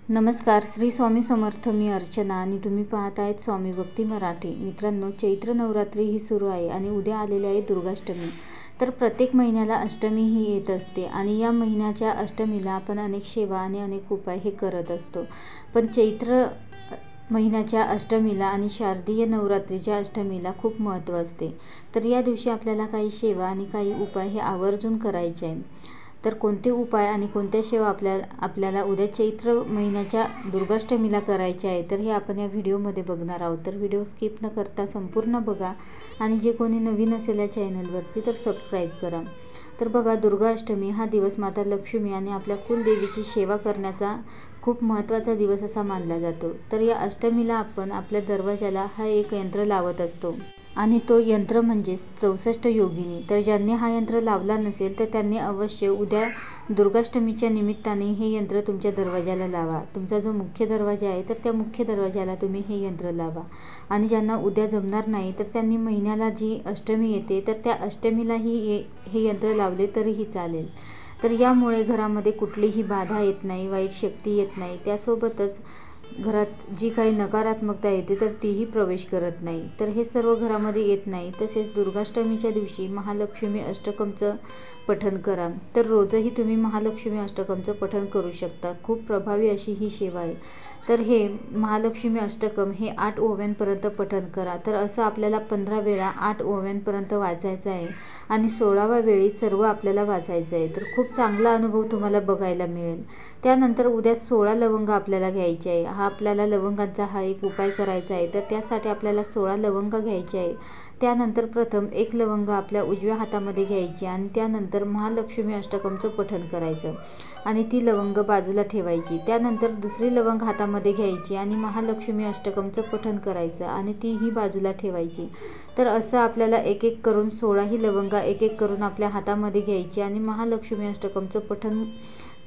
नमस्कार, श्री स्वामी समर्थ. मी अर्चना आणि तुम्ही पाहत आहेत स्वामी भक्ती मराठी. मित्रांनो, चैत्र नवरात्री ही सुरू आहे आणि उद्या आलेली आहे दुर्गाष्टमी. तर प्रत्येक महिन्याला अष्टमी ही येत असते आणि या महिन्याच्या अष्टमीला आपण अनेक सेवा आणि अनेक उपाय हे करत असतो. पण चैत्र महिन्याच्या अष्टमीला आणि शारदीय नवरात्रीच्या अष्टमीला खूप महत्त्व असते. तर या दिवशी आपल्याला काही सेवा आणि काही उपाय हे आवर्जून करायचे आहे. तर कोणते उपाय आणि कोणत्या सेवा आपल्याला उद्या चैत्र महिन्याच्या दुर्गाष्टमीला करायचे आहे, तर हे आपण या व्हिडिओमध्ये बघणार आहोत. तर व्हिडिओ स्किप न करता संपूर्ण बघा आणि जे कोणी नवीन असेल या चॅनलवरती तर सबस्क्राईब करा. तर बघा, दुर्गाष्टमी हा दिवस माता लक्ष्मी आणि आपल्या कुलदेवीची सेवा करण्याचा खूप महत्त्वाचा दिवस असा मानला जातो. तर या अष्टमीला आपण आपल्या दरवाजाला हा एक यंत्र लावत असतो आणि तो यंत्र म्हणजेच 64 योगिनी. तर ज्यांनी हा यंत्र लावला नसेल तर त्यांनी अवश्य उद्या दुर्गाष्टमीच्या निमित्ताने हे यंत्र तुमच्या दरवाजाला लावा. तुमचा जो मुख्य दरवाजा आहे तर त्या मुख्य दरवाजाला तुम्ही हे यंत्र लावा. आणि ज्यांना उद्या जमणार नाही तर त्यांनी महिन्याला जी अष्टमी येते तर त्या अष्टमीलाही हे यंत्र लावले तरीही चालेल. तर यामुळे घरामध्ये कुठलीही बाधा येत नाही, वाईट शक्ती येत नाही. त्यासोबतच घरात जी काही नकारात्मकता येते तर तीही प्रवेश करत नाही. तर हे सर्व घरामध्ये येत नाही. तसेच दुर्गाष्टमीच्या दिवशी महालक्ष्मी अष्टकमचं पठण करा. तर रोजही तुम्ही महालक्ष्मी अष्टकमचं पठण करू शकता. खूप प्रभावी अशी ही सेवा आहे. तर हे महालक्ष्मी अष्टकम हे 8 ओव्यांपर्यंत पठण करा. तर असं आपल्याला 15 वेळा 8 ओव्यांपर्यंत वाचायचं आहे आणि 16व्या वेळी सर्व आपल्याला वाचायचं आहे. तर खूप चांगला अनुभव तुम्हाला बघायला मिळेल. त्यानंतर उद्या 16 लवंग आपल्याला घ्यायचे आहे. आपल्याला लवंगांचा हा एक उपाय करायचा आहे. तर त्यासाठी आपल्याला 16 लवंग घ्यायचे आहे. त्यानंतर प्रथम एक लवंग आपल्या उजव्या हातामध्ये घ्यायची आणि त्यानंतर महालक्ष्मी अष्टकमचं पठण करायचं आणि ती लवंग बाजूला ठेवायची. त्यानंतर दुसरी लवंग हातामध्ये घ्यायची आणि महालक्ष्मी अष्टकमचं पठण करायचं आणि तीही बाजूला ठेवायची. तर असं आपल्याला एक एक करून 16 ही लवंगा एक एक करून आपल्या हातामध्ये घ्यायची आणि महालक्ष्मी अष्टकमचं पठण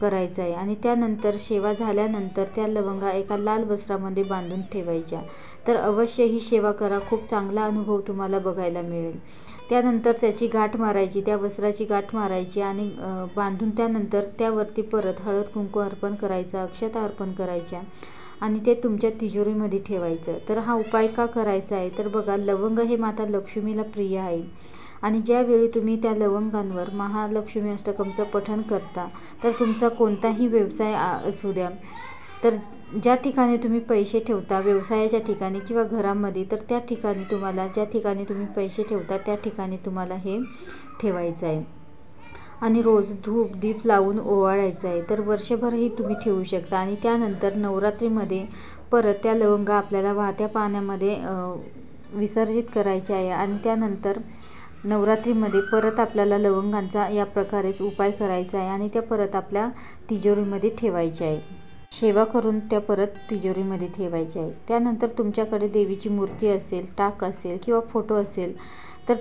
करायचं आहे. आणि त्यानंतर सेवा झाल्यानंतर त्या लवंगा एका लाल वस्त्रामध्ये बांधून ठेवायच्या. तर अवश्य ही सेवा करा. खूप चांगला अनुभव तुम्हाला बघायला मिळेल. त्यानंतर त्याची गाठ मारायची, त्या वस्त्राची गाठ मारायची आणि बांधून त्यानंतर त्यावरती परत हळद कुंकू अर्पण करायचं, अक्षता अर्पण करायच्या आणि ते तुमच्या तिजोरीमध्ये ठेवायचं. तर हा उपाय का करायचा आहे, तर बघा, लवंग हे माता लक्ष्मीला प्रिय आहे आणि ज्यावेळी तुम्ही त्या लवंगांवर महालक्ष्मी अष्टकमचं पठण करता तर तुमचा कोणताही व्यवसाय असू द्या, तर ज्या ठिकाणी तुम्ही पैसे ठेवता, व्यवसायाच्या ठिकाणी किंवा घरामध्ये, तर त्या ठिकाणी तुम्हाला, ज्या ठिकाणी तुम्ही पैसे ठेवता त्या ठिकाणी तुम्हाला हे ठेवायचं आहे आणि रोज धूप दीप लावून ओवाळायचं आहे. तर वर्षभरही तुम्ही ठेवू शकता. आणि त्यानंतर नवरात्रीमध्ये परत त्या लवंगा आपल्याला वाहत्या पाण्यामध्ये विसर्जित करायच्या आहे आणि त्यानंतर नवरात्रीमध्ये परत आपल्याला लवंगांचा या प्रकारेच उपाय करायचा आहे आणि त्या परत आपल्या तिजोरीमध्ये ठेवायच्या आहे. सेवा करून त्या परत तिजोरीमध्ये ठेवायच्या आहे. त्यानंतर तुमच्याकडे देवीची मूर्ती असेल, टाक असेल किंवा फोटो असेल तर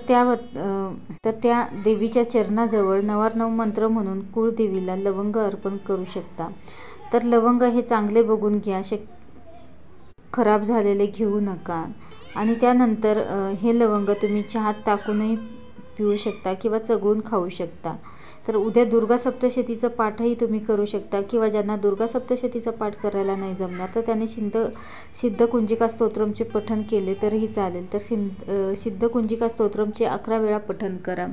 त्या देवीच्या चरणाजवळ 9 मंत्र म्हणून कुळदेवीला लवंग अर्पण करू शकता. तर लवंग हे चांगले बघून घ्या, खराब झालेले घेऊ नका. आणि त्यानंतर हे लवंग तुम्ही चहात टाकूनही पिऊ शकता किंवा चघळून खाऊ शकता. तर उद्या दुर्गा सप्तशतीचं पाठही तुम्ही करू शकता किंवा ज्यांना दुर्गा सप्तशतीचा पाठ करायला नाही जमणार तर त्यांनी सिद्धकुंजिका स्तोत्रमचे पठण केले तरीही चालेल. तर सिद्धकुंजिका स्तोत्रमचे 11 वेळा पठण करा.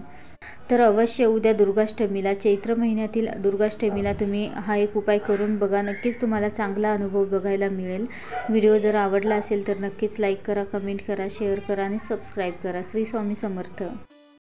तर अवश्य उद्या दुर्गाष्टमीला, चैत्र महिन्यातील दुर्गाष्टमीला तुम्ही हा एक उपाय करून बघा. नक्कीच तुम्हाला चांगला अनुभव बघायला मिळेल. व्हिडिओ जर आवडला असेल तर नक्कीच लाईक करा, कमेंट करा, शेअर करा आणि सबस्क्राईब करा. श्री स्वामी समर्थ.